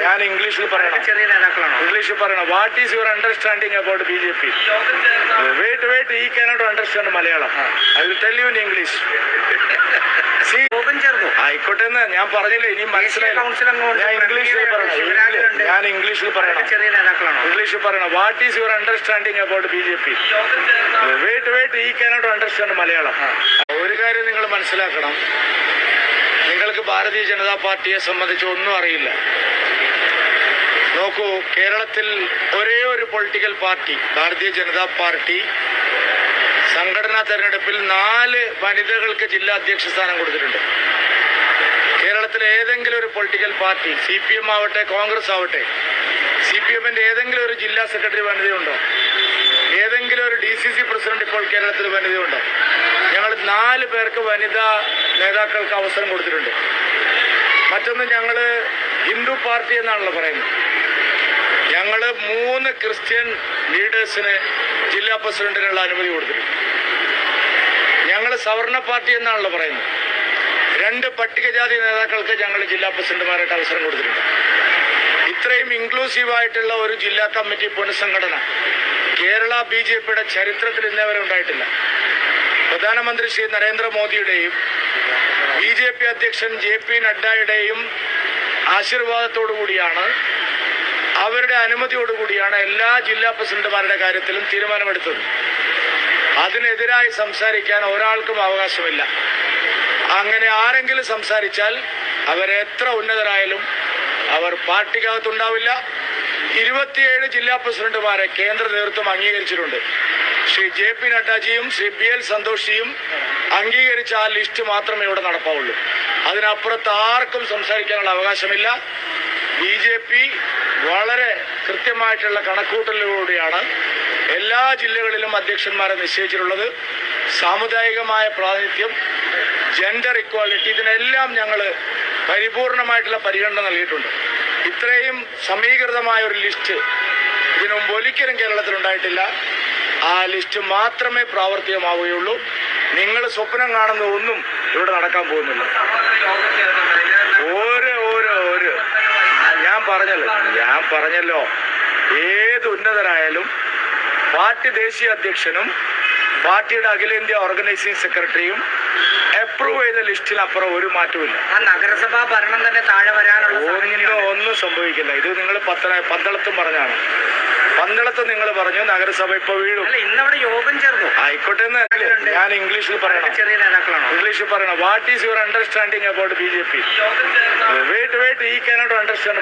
ഞാൻ ഇംഗ്ലീഷിൽ പറയണം. ചെറിയ നേതാക്കളാണോ? ഇംഗ്ലീഷിൽ പറയണം. What is your understanding about BJP? Wait he cannot understand മലയാളം. I will tell you in English. ആയിക്കോട്ടെ എന്ന് ഞാൻ പറഞ്ഞില്ലേ, ഇനി മനസ്സിലായില്ല. ഞാൻ ഇംഗ്ലീഷിൽ പറയണം. ചെറിയ നേതാക്കളാണോ? ഇംഗ്ലീഷിൽ പറയണം. What is your understanding about BJP? Wait he cannot understand Malayalam. ഒരു കാര്യം നിങ്ങൾ മനസ്സിലാക്കണം, നിങ്ങൾക്ക് ഭാരതീയ ജനതാ പാർട്ടിയെ സംബന്ധിച്ച് ഒന്നും അറിയില്ല. നോക്കൂ, കേരളത്തിൽ ഒരേ ഒരു political party, Bharatiya Janata party, സംഘടനാ തെരഞ്ഞെടുപ്പിൽ 4 വനിതകൾക്ക് ജില്ലാ അധ്യക്ഷ സ്ഥാനം കൊടുത്തിട്ടുണ്ട്. കേരളത്തിലെ ഏതെങ്കിലും ഒരു പൊളിറ്റിക്കൽ പാർട്ടി, CPM ആവട്ടെ കോൺഗ്രസ് ആവട്ടെ, CPMന്റെ ഏതെങ്കിലും ഒരു ജില്ലാ സെക്രട്ടറി വനിതയുണ്ടോ? ഏതെങ്കിലും ഒരു DCC പ്രസിഡന്റ് ഇപ്പോൾ കേരളത്തിൽ വനിതയുണ്ടോ? ഞങ്ങൾ 4 പേർക്ക് വനിതാ നേതാക്കൾക്ക് അവസരം കൊടുത്തിട്ടുണ്ട്. മറ്റൊന്ന്, ഞങ്ങൾ ഹിന്ദു പാർട്ടി എന്നാണല്ലോ പറയുന്നത്. ഞങ്ങൾ 3 ക്രിസ്ത്യൻ ലീഡേഴ്സിന് ജില്ലാ പ്രസിഡന്റിനുള്ള അനുമതി കൊടുത്തിട്ടുണ്ട്. ഞങ്ങൾ സവർണ പാർട്ടി എന്നാണല്ലോ പറയുന്നത്. 2 പട്ടികജാതി നേതാക്കൾക്ക് ഞങ്ങൾ ജില്ലാ പ്രസിഡന്റുമാരായിട്ട് അവസരം കൊടുത്തിട്ടുണ്ട്. ഇത്രയും ഇൻക്ലൂസീവായിട്ടുള്ള ഒരു ജില്ലാ കമ്മിറ്റി പുനഃസംഘടന കേരള BJPയുടെ ചരിത്രത്തിൽ ഇന്നേവരെ ഉണ്ടായിട്ടില്ല. പ്രധാനമന്ത്രി ശ്രീ നരേന്ദ്രമോദിയുടെയും BJP അധ്യക്ഷൻ JP നഡ്ഡയുടെയും ആശീർവാദത്തോടുകൂടിയാണ്, അവരുടെ അനുമതിയോടുകൂടിയാണ് എല്ലാ ജില്ലാ പ്രസിഡന്റുമാരുടെ കാര്യത്തിലും തീരുമാനമെടുത്തത്. അതിനെതിരായി സംസാരിക്കാൻ ഒരാൾക്കും അവകാശമില്ല. അങ്ങനെ ആരെങ്കിലും സംസാരിച്ചാൽ അവരെത്ര ഉന്നതരായാലും അവർ പാർട്ടിക്കകത്തുണ്ടാവില്ല. 27 ജില്ലാ പ്രസിഡന്റുമാരെ കേന്ദ്ര നേതൃത്വം അംഗീകരിച്ചിട്ടുണ്ട്. ശ്രീ JP നഡ്ഡാജിയും ശ്രീ BL സന്തോഷിയും അംഗീകരിച്ച ആ ലിസ്റ്റ് മാത്രമേ ഇവിടെ നടപ്പാവുള്ളൂ. അതിനപ്പുറത്ത് ആർക്കും സംസാരിക്കാനുള്ള അവകാശമില്ല. BJP വളരെ കൃത്യമായിട്ടുള്ള കണക്കൂട്ടലിലൂടെയാണ് എല്ലാ ജില്ലകളിലും അധ്യക്ഷന്മാരെ നിശ്ചയിച്ചിട്ടുള്ളത്. സാമുദായികമായ പ്രാതിനിധ്യം, ജെൻഡർ ഇക്വാലിറ്റി, ഇതിനെല്ലാം ഞങ്ങൾ പരിപൂർണമായിട്ടുള്ള പരിഗണന നൽകിയിട്ടുണ്ട്. ഇത്രയും സമീകൃതമായ ഒരു ലിസ്റ്റ് ഇതിനു മുമ്പ് ഒരിക്കലും കേരളത്തിൽ ഉണ്ടായിട്ടില്ല. ആ ലിസ്റ്റ് മാത്രമേ പ്രാവർത്തികമാവുകയുള്ളൂ. നിങ്ങൾ സ്വപ്നം കാണുന്നതൊന്നും ഇവിടെ നടക്കാൻ പോകുന്നില്ല. ഞാൻ പറഞ്ഞല്ലോ ഏത് ഉന്നതരായാലും പാർട്ടി ദേശീയ അധ്യക്ഷനും പാർട്ടിയുടെ അഖിലേന്ത്യാ ഓർഗനൈസിംഗ് സെക്രട്ടറിയും അപ്രൂവ് ചെയ്ത ലിസ്റ്റിനപ്പുറം ഒരു മാറ്റമില്ല. നഗരസഭാ ഭരണം തന്നെ താഴെ വരാനുള്ള ഒന്നും സംഭവിക്കില്ല. ഇത് നിങ്ങൾ പന്തളത്തും പറഞ്ഞാണ്. പന്തളത്ത് നിങ്ങൾ പറഞ്ഞു നഗരസഭ ഇപ്പൊ വീഴും. ഇന്നവിടെ യോഗം ചേർന്നു. ആയിക്കോട്ടെ എന്ന് ഞാൻ ഇംഗ്ലീഷിൽ പറയണം. ചെറിയ നേതാക്കളാണോ? ഇംഗ്ലീഷിൽ പറയണം. What is your understanding about BJP? Wait he cannot understand